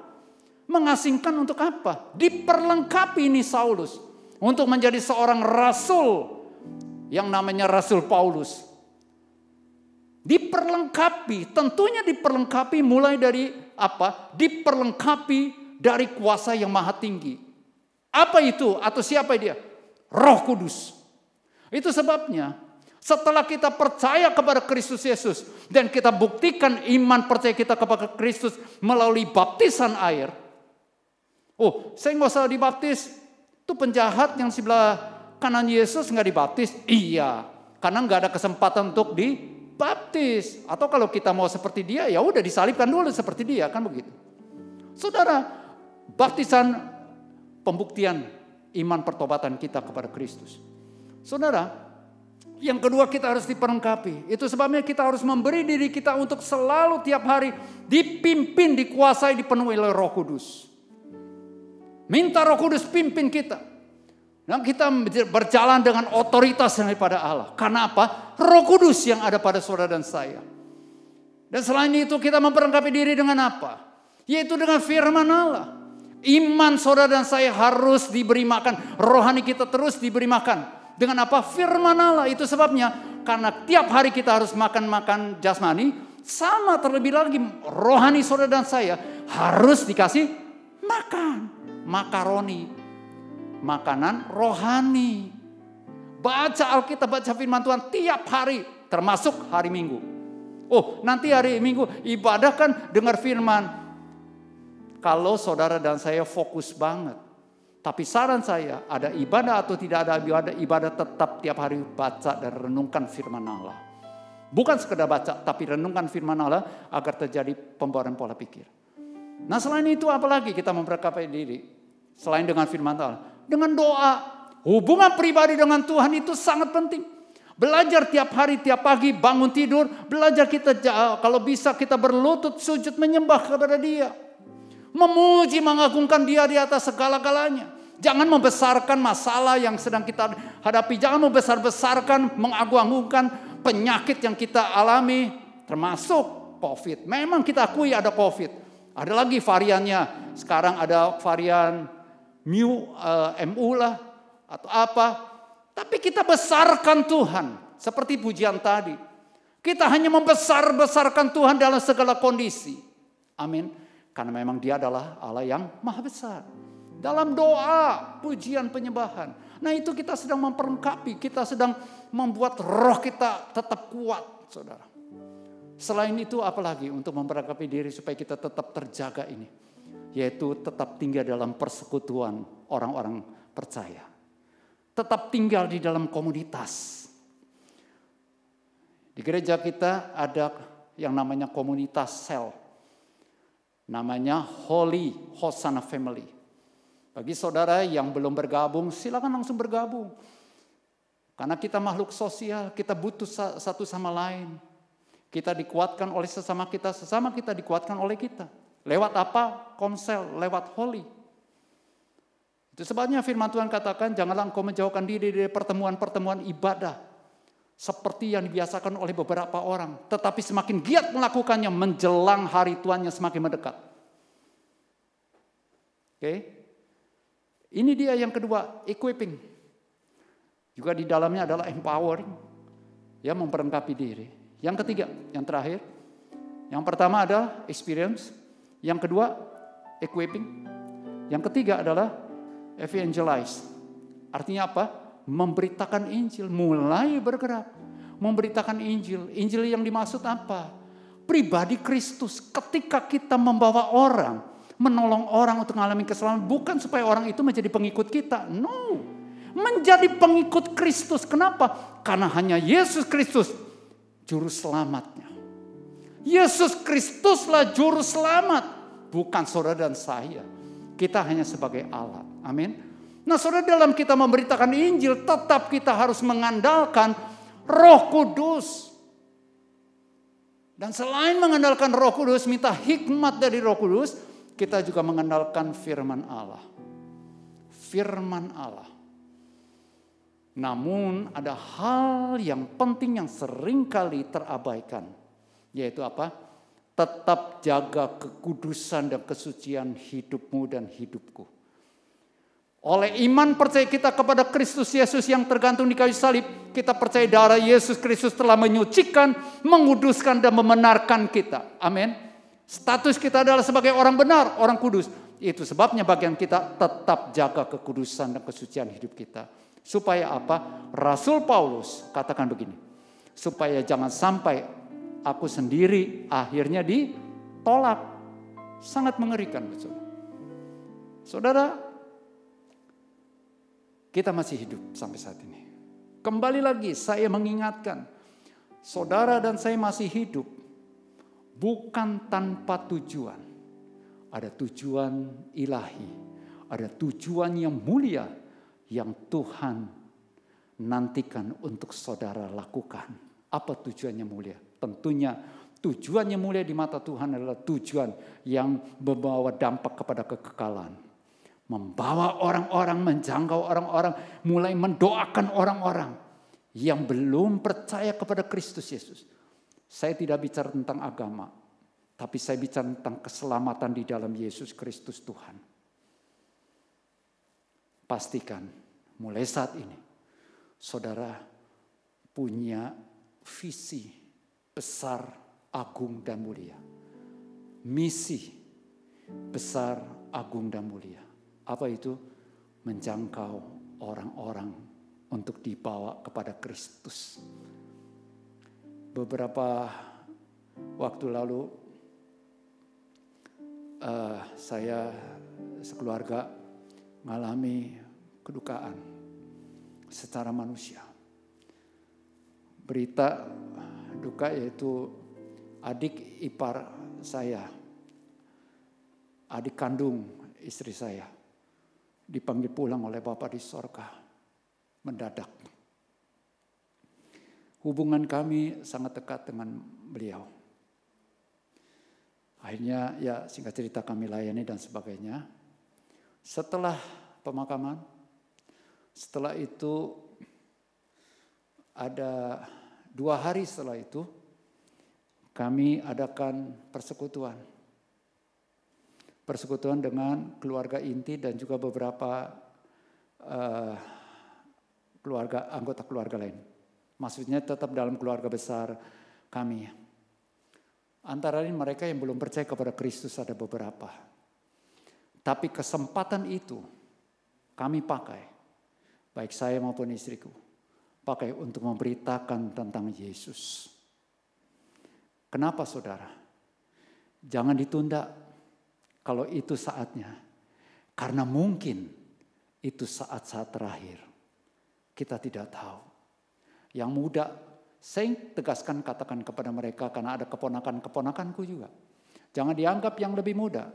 Mengasingkan untuk apa? Diperlengkapi ini Saulus. Untuk menjadi seorang rasul. Yang namanya Rasul Paulus. Diperlengkapi, tentunya diperlengkapi mulai dari apa? Diperlengkapi dari kuasa yang maha tinggi. Apa itu? Atau siapa dia? Roh Kudus. Itu sebabnya setelah kita percaya kepada Kristus Yesus dan kita buktikan iman percaya kita kepada Kristus melalui baptisan air. Oh, saya nggak usah dibaptis. Itu penjahat yang sebelah kanan Yesus nggak dibaptis. Iya, karena nggak ada kesempatan untuk dibaptis. Atau kalau kita mau seperti dia, ya udah disalibkan dulu seperti dia, kan begitu. Saudara, baptisan pembuktian iman pertobatan kita kepada Kristus. Saudara, yang kedua kita harus diperlengkapi. Itu sebabnya kita harus memberi diri kita untuk selalu tiap hari dipimpin, dikuasai, dipenuhi oleh Roh Kudus. Minta Roh Kudus pimpin kita. Dan kita berjalan dengan otoritas daripada Allah. Karena apa? Roh Kudus yang ada pada saudara dan saya. Dan selain itu kita memperlengkapi diri dengan apa? Yaitu dengan firman Allah. Iman saudara dan saya harus diberi makan. Rohani kita terus diberi makan. Dengan apa? Firman Allah. Itu sebabnya karena tiap hari kita harus makan jasmani, sama terlebih lagi rohani saudara dan saya harus dikasih makan. Makaroni. Makanan rohani. Baca Alkitab, baca firman Tuhan tiap hari, termasuk hari Minggu. Oh, nanti hari Minggu ibadah kan dengar firman. Kalau saudara dan saya fokus banget. Tapi saran saya, ada ibadah atau tidak ada ibadah tetap tiap hari baca dan renungkan firman Allah. Bukan sekedar baca, tapi renungkan firman Allah agar terjadi pembawaan pola pikir. Nah selain itu apalagi kita memperkapai diri? Selain dengan firman Allah, dengan doa. Hubungan pribadi dengan Tuhan itu sangat penting. Belajar tiap hari, tiap pagi, bangun tidur. Belajar kita, kalau bisa kita berlutut sujud menyembah kepada Dia. Memuji, mengagungkan Dia di atas segala-galanya. Jangan membesarkan masalah yang sedang kita hadapi. Jangan membesar-besarkan, mengagung-agungkan penyakit yang kita alami. Termasuk COVID. Memang kita akui ada COVID. Ada lagi variannya. Sekarang ada varian MU lah. Atau apa. Tapi kita besarkan Tuhan. Seperti pujian tadi. Kita hanya membesar-besarkan Tuhan dalam segala kondisi. Amin. Karena memang Dia adalah Allah yang maha besar. Dalam doa, pujian, penyembahan. Nah itu kita sedang memperlengkapi. Kita sedang membuat roh kita tetap kuat, saudara. Selain itu apalagi untuk memperlengkapi diri supaya kita tetap terjaga ini. Yaitu tetap tinggal dalam persekutuan orang-orang percaya. Tetap tinggal di dalam komunitas. Di gereja kita ada yang namanya komunitas sel. Namanya Holy Hosanna Family. Bagi saudara yang belum bergabung, silakan langsung bergabung. Karena kita makhluk sosial, kita butuh satu sama lain. Kita dikuatkan oleh sesama kita dikuatkan oleh kita. Lewat apa? Komsel, lewat Holy. Itu sebabnya firman Tuhan katakan, janganlah engkau menjauhkan diri dari pertemuan-pertemuan ibadah. Seperti yang dibiasakan oleh beberapa orang. Tetapi semakin giat melakukannya, menjelang hari Tuhannya semakin mendekat. Oke. Ini dia yang kedua, equipping. Juga di dalamnya adalah empowering. Ya, memperlengkapi diri. Yang ketiga, yang terakhir. Yang pertama adalah experience. Yang kedua, equipping. Yang ketiga adalah evangelize. Artinya apa? Memberitakan Injil. Mulai bergerak. Memberitakan Injil. Injil yang dimaksud apa? Pribadi Kristus. Ketika kita membawa orang. Menolong orang untuk mengalami keselamatan. Bukan supaya orang itu menjadi pengikut kita. No. Menjadi pengikut Kristus. Kenapa? Karena hanya Yesus Kristus. Juru selamatnya. Yesus Kristuslah juru selamat. Bukan saudara dan saya. Kita hanya sebagai alat. Amin. Nah saudara, dalam kita memberitakan Injil, tetap kita harus mengandalkan Roh Kudus. Dan selain mengandalkan Roh Kudus, minta hikmat dari Roh Kudus, kita juga mengandalkan firman Allah. Firman Allah. Namun ada hal yang penting yang seringkali terabaikan. Yaitu apa? Tetap jaga kekudusan dan kesucian hidupmu dan hidupku. Oleh iman percaya kita kepada Kristus Yesus yang tergantung di kayu salib, kita percaya darah Yesus Kristus telah menyucikan, menguduskan dan membenarkan kita. Amin. Status kita adalah sebagai orang benar, orang kudus. Itu sebabnya bagian kita tetap jaga kekudusan dan kesucian hidup kita. Supaya apa? Rasul Paulus katakan begini. Supaya jangan sampai aku sendiri akhirnya ditolak. Sangat mengerikan, betul. Saudara, kita masih hidup sampai saat ini. Kembali lagi saya mengingatkan, saudara dan saya masih hidup bukan tanpa tujuan. Ada tujuan ilahi, ada tujuan yang mulia yang Tuhan nantikan untuk saudara lakukan. Apa tujuannya mulia? Tentunya tujuannya mulia di mata Tuhan adalah tujuan yang membawa dampak kepada kekekalan. Membawa orang-orang, menjangkau orang-orang, mulai mendoakan orang-orang yang belum percaya kepada Kristus Yesus. Saya tidak bicara tentang agama, tapi saya bicara tentang keselamatan di dalam Yesus Kristus Tuhan. Pastikan mulai saat ini, saudara punya visi besar, agung dan mulia. Misi besar, agung dan mulia. Apa itu? Menjangkau orang-orang untuk dibawa kepada Kristus. Beberapa waktu lalu saya sekeluarga mengalami kedukaan secara manusia. Berita duka yaitu adik ipar saya, adik kandung istri saya, dipanggil pulang oleh Bapa di sorga mendadak. Hubungan kami sangat dekat dengan beliau. Akhirnya ya singkat cerita kami layani dan sebagainya. Setelah pemakaman, setelah itu ada 2 hari setelah itu kami adakan persekutuan. Persekutuan dengan keluarga inti dan juga beberapa anggota keluarga lain. Maksudnya tetap dalam keluarga besar kami. Antara lain mereka yang belum percaya kepada Kristus ada beberapa. Tapi kesempatan itu kami pakai, baik saya maupun istriku, pakai untuk memberitakan tentang Yesus. Kenapa saudara? Jangan ditunda kalau itu saatnya. Karena mungkin itu saat-saat terakhir. Kita tidak tahu. Yang muda, saya tegaskan katakan kepada mereka karena ada keponakan-keponakanku juga. Jangan dianggap yang lebih muda.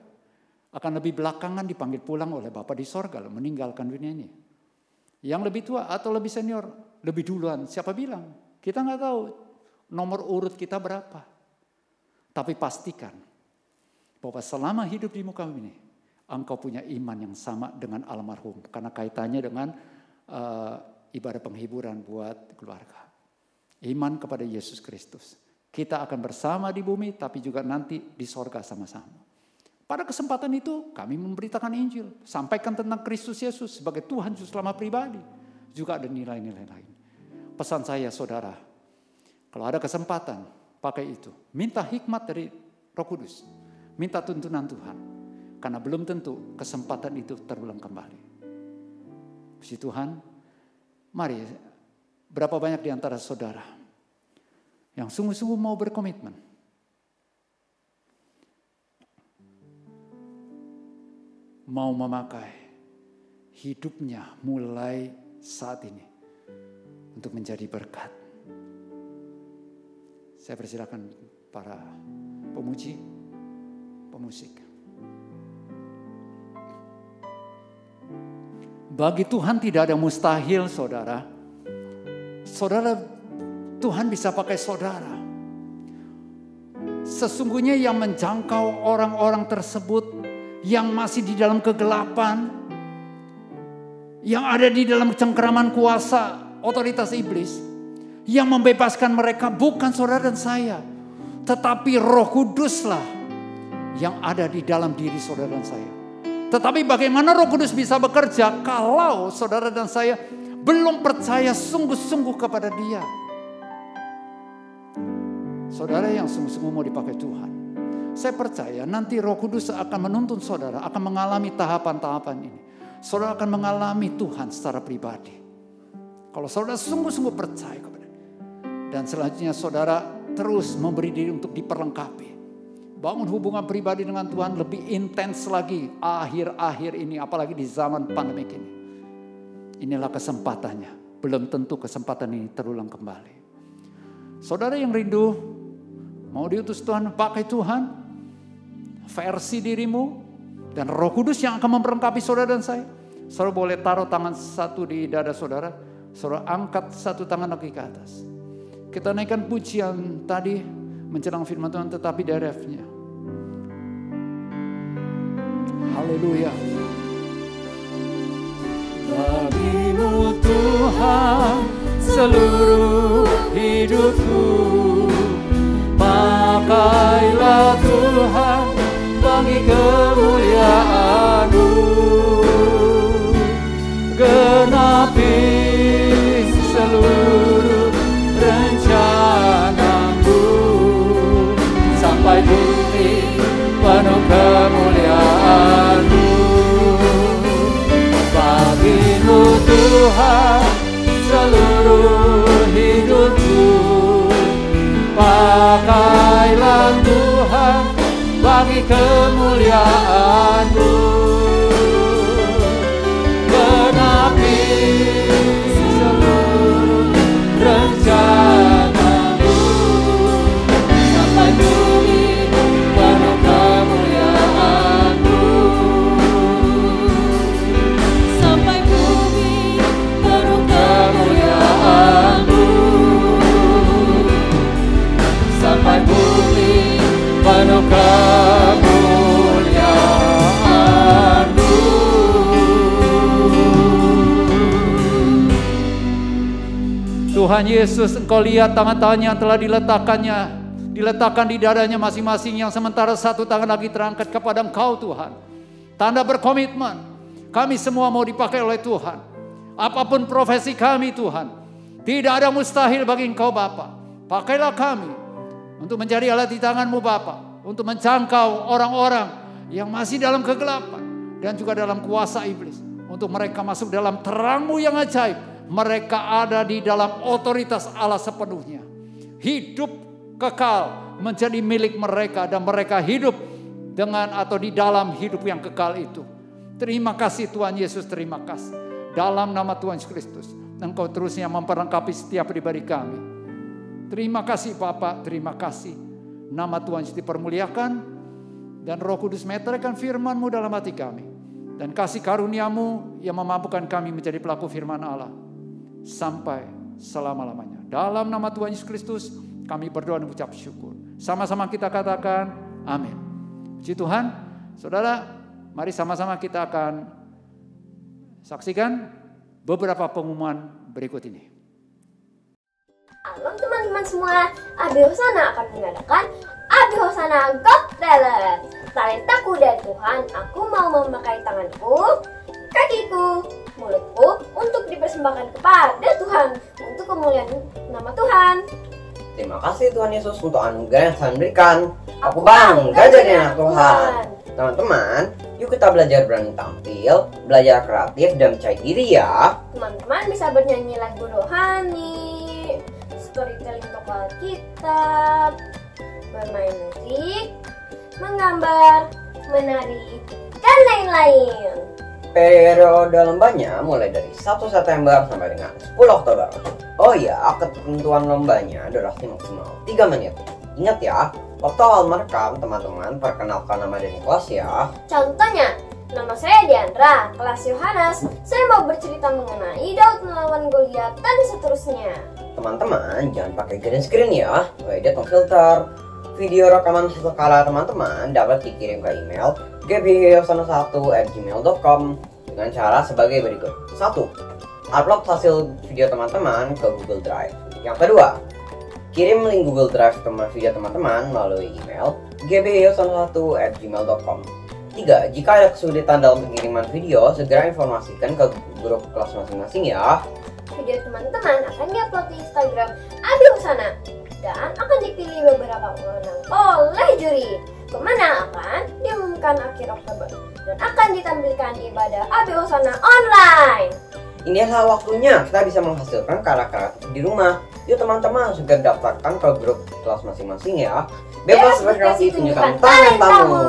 Akan lebih belakangan dipanggil pulang oleh Bapa di sorga meninggalkan dunia ini. Yang lebih tua atau lebih senior, lebih duluan. Siapa bilang? Kita nggak tahu nomor urut kita berapa. Tapi pastikan bahwa selama hidup di muka ini, engkau punya iman yang sama dengan almarhum. Karena kaitannya dengan ibadah penghiburan buat keluarga. Iman kepada Yesus Kristus. Kita akan bersama di bumi, tapi juga nanti di sorga sama-sama. Pada kesempatan itu kami memberitakan Injil. Sampaikan tentang Kristus Yesus sebagai Tuhan Juru Selamat pribadi. Juga ada nilai-nilai lain. Pesan saya saudara, kalau ada kesempatan, pakai itu. Minta hikmat dari Roh Kudus. Minta tuntunan Tuhan. Karena belum tentu kesempatan itu terulang kembali. Puji Tuhan, mari berapa banyak di antara saudara yang sungguh-sungguh mau berkomitmen. Mau memakai hidupnya mulai saat ini untuk menjadi berkat. Saya persilakan para pemuji, pemusik. Bagi Tuhan tidak ada mustahil, saudara. Saudara, Tuhan bisa pakai saudara. Sesungguhnya yang menjangkau orang-orang tersebut yang masih di dalam kegelapan, yang ada di dalam cengkeraman kuasa otoritas iblis, yang membebaskan mereka bukan saudara dan saya, tetapi Roh Kuduslah yang ada di dalam diri saudara dan saya. Tetapi bagaimana Roh Kudus bisa bekerja kalau saudara dan saya belum percaya sungguh-sungguh kepada Dia? Saudara yang sungguh-sungguh mau dipakai Tuhan, saya percaya nanti Roh Kudus akan menuntun saudara, akan mengalami tahapan-tahapan ini. Saudara akan mengalami Tuhan secara pribadi. Kalau saudara sungguh-sungguh percaya kepada Dia. Dan selanjutnya saudara terus memberi diri untuk diperlengkapi. Bangun hubungan pribadi dengan Tuhan lebih intens lagi akhir-akhir ini, apalagi di zaman pandemik ini. Inilah kesempatannya. Belum tentu kesempatan ini terulang kembali. Saudara yang rindu, mau diutus Tuhan, pakai Tuhan, versi dirimu, dan Roh Kudus yang akan memperlengkapi saudara dan saya. Saudara boleh taruh tangan satu di dada saudara, saudara angkat satu tangan lagi ke atas. Kita naikkan pujian tadi menjelang firman Tuhan, tetapi dari refnya. Haleluya. Bagimu Tuhan seluruh hidupku, pakailah Tuhan bagi kemuliaan-Mu, genapi seluruh rencana-Mu, sampai bumi penuh kemuliaan-Mu. Bagimu Tuhan seluruh hidupku. Pakailah Tuhan bagi kemuliaan-Mu. Genapi seluruh rencana-Mu sampai bumi penuh kemuliaan-Mu. Sampai bumi penuh Kemuliaan-Mu sampai bumi penuh kemuliaan-Mu. Tuhan Yesus, Engkau lihat tangan-tangan yang telah diletakkan di dadanya masing-masing, yang sementara satu tangan lagi terangkat kepada Engkau Tuhan. Tanda berkomitmen, kami semua mau dipakai oleh Tuhan. Apapun profesi kami Tuhan, tidak ada mustahil bagi Engkau Bapa. Pakailah kami untuk menjadi alat di tangan-Mu Bapa, untuk menjangkau orang-orang yang masih dalam kegelapan dan juga dalam kuasa iblis, untuk mereka masuk dalam terang-Mu yang ajaib. Mereka ada di dalam otoritas Allah sepenuhnya. Hidup kekal menjadi milik mereka, dan mereka hidup dengan atau di dalam hidup yang kekal itu. Terima kasih Tuhan Yesus, terima kasih. Dalam nama Tuhan Yesus Kristus, Engkau terusnya memperlengkapi setiap pribadi kami. Terima kasih Bapa, terima kasih. Nama Tuhan Yesus dipermuliakan, dan Roh Kudus meteraikan firman-Mu dalam hati kami. Dan kasih karunia-Mu yang memampukan kami menjadi pelaku firman Allah sampai selama-lamanya. Dalam nama Tuhan Yesus Kristus kami berdoa dan mengucap syukur. Sama-sama kita katakan amin. Puji Tuhan. Saudara, mari sama-sama kita akan saksikan beberapa pengumuman berikut ini. Halo teman-teman semua, Abi Hosana akan mengadakan Abi Hosana Got Talent. Talentaku dari Tuhan, aku mau memakai tanganku, kakiku, mulutku untuk dipersembahkan kepada Tuhan untuk kemuliaan nama Tuhan. Terima kasih Tuhan Yesus untuk anugerah yang Tuhan berikan. Aku bangga jadi anak Tuhan. Teman-teman, yuk kita belajar berani tampil, belajar kreatif dan percaya diri ya. Teman-teman bisa bernyanyi lagu rohani, storytelling toko Alkitab, bermain musik, menggambar, menari, dan lain-lain. Periode lembanya mulai dari 1 September sampai dengan 10 Oktober. Oh ya, ketentuan lembanya durasi maksimal 3 menit. Ingat ya, waktu awal merekam teman-teman perkenalkan nama dan kelas ya. Contohnya, nama saya Diandra, kelas Yohanes. Saya mau bercerita mengenai Daud melawan Goliat dan seterusnya. Teman-teman jangan pakai green screen ya, edit atau filter. Video rekaman hasil karya teman-teman dapat dikirim ke email gbhosana1@gmail.com dengan cara sebagai berikut. 1. Upload hasil video teman-teman ke Google Drive. Yang kedua, kirim link Google Drive video teman-teman melalui email gbhosana1@gmail.com. 3. Jika ada kesulitan dalam pengiriman video, segera informasikan ke grup kelas masing-masing ya. Video teman-teman akan diupload di Instagram Abi Hosana dan akan dipilih beberapa pemenang oleh juri. Pemenang akan diumumkan akhir Oktober dan akan ditampilkan di ibadah Abi Hosana online. Inilah waktunya kita bisa menghasilkan karya-karya di rumah. Yuk teman-teman segera daftarkan ke grup kelas masing-masing ya. Bebas berkreasi, tunjukkan talentamu.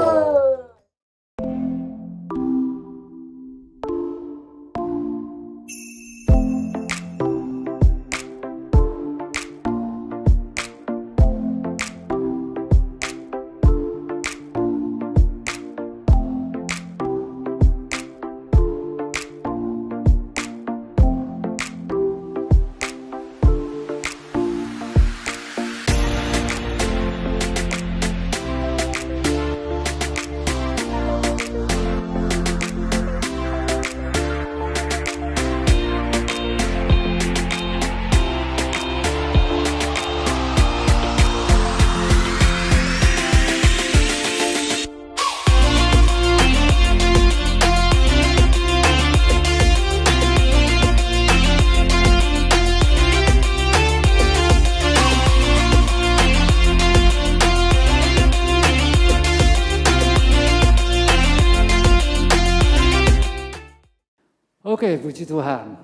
Oke, puji Tuhan.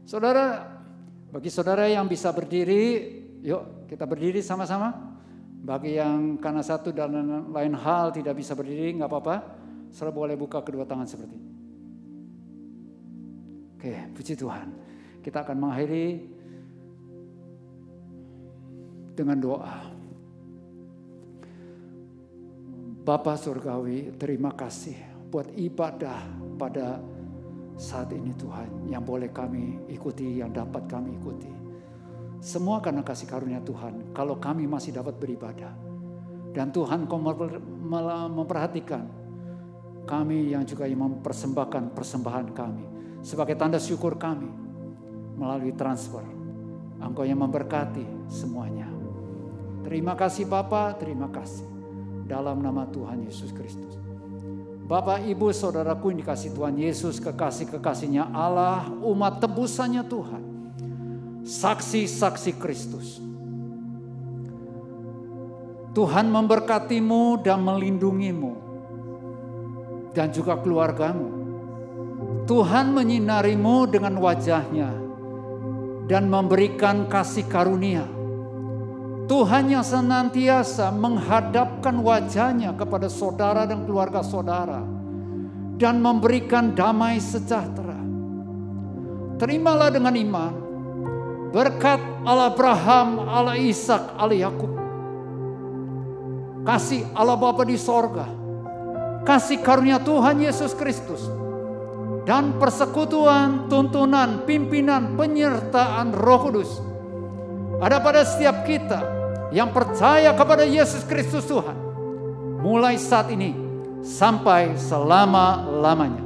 Saudara, Bagi saudara yang bisa berdiri, yuk kita berdiri sama-sama. Bagi yang karena satu dan lain hal tidak bisa berdiri, nggak apa-apa. Saudara boleh buka kedua tangan seperti ini. Oke, puji Tuhan. Kita akan mengakhiri dengan doa. Bapa Surgawi, terima kasih buat ibadah pada saat ini Tuhan, yang boleh kami ikuti, yang dapat kami ikuti. Semua karena kasih karunia Tuhan, kalau kami masih dapat beribadah. Dan Tuhan Kau memperhatikan kami yang juga mempersembahkan persembahan kami. Sebagai tanda syukur kami, melalui transfer, Engkau yang memberkati semuanya. Terima kasih Bapa, terima kasih. Dalam nama Tuhan Yesus Kristus. Bapak, Ibu, Saudaraku yang dikasih Tuhan Yesus, kekasih-kekasihnya Allah, umat tebusannya Tuhan, saksi-saksi Kristus. Tuhan memberkatimu dan melindungimu, dan juga keluargamu. Tuhan menyinarimu dengan wajahnya, dan memberikan kasih karunia. Tuhan yang senantiasa menghadapkan wajahnya kepada saudara dan keluarga saudara dan memberikan damai sejahtera. Terimalah dengan iman berkat Allah Abraham, Allah Ishak, Allah Yakub, kasih Allah Bapa di sorga, kasih karunia Tuhan Yesus Kristus, dan persekutuan, tuntunan, pimpinan, penyertaan Roh Kudus ada pada setiap kita yang percaya kepada Yesus Kristus Tuhan, mulai saat ini sampai selama-lamanya.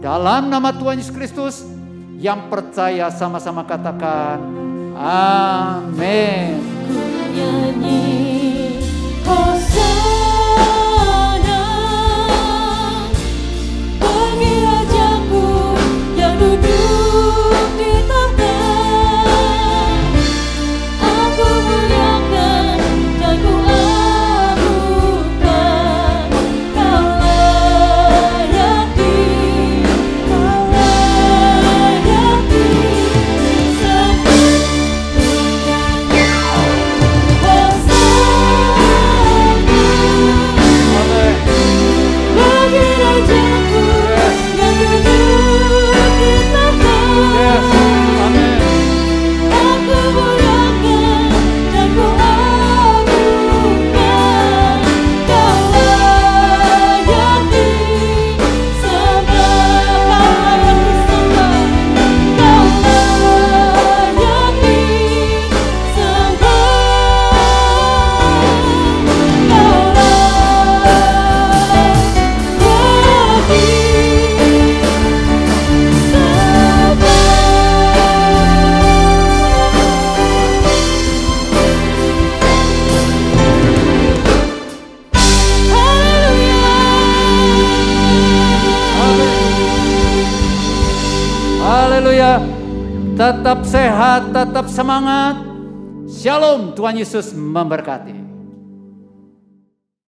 Dalam nama Tuhan Yesus Kristus, yang percaya sama-sama katakan amin. Nyanyi Hosana bagi Rajaku yang duduk di tahta. Aku muliakan dan ku agungkan. Kau layaki semua Tetap sehat, tetap semangat. Shalom, Tuhan Yesus memberkati.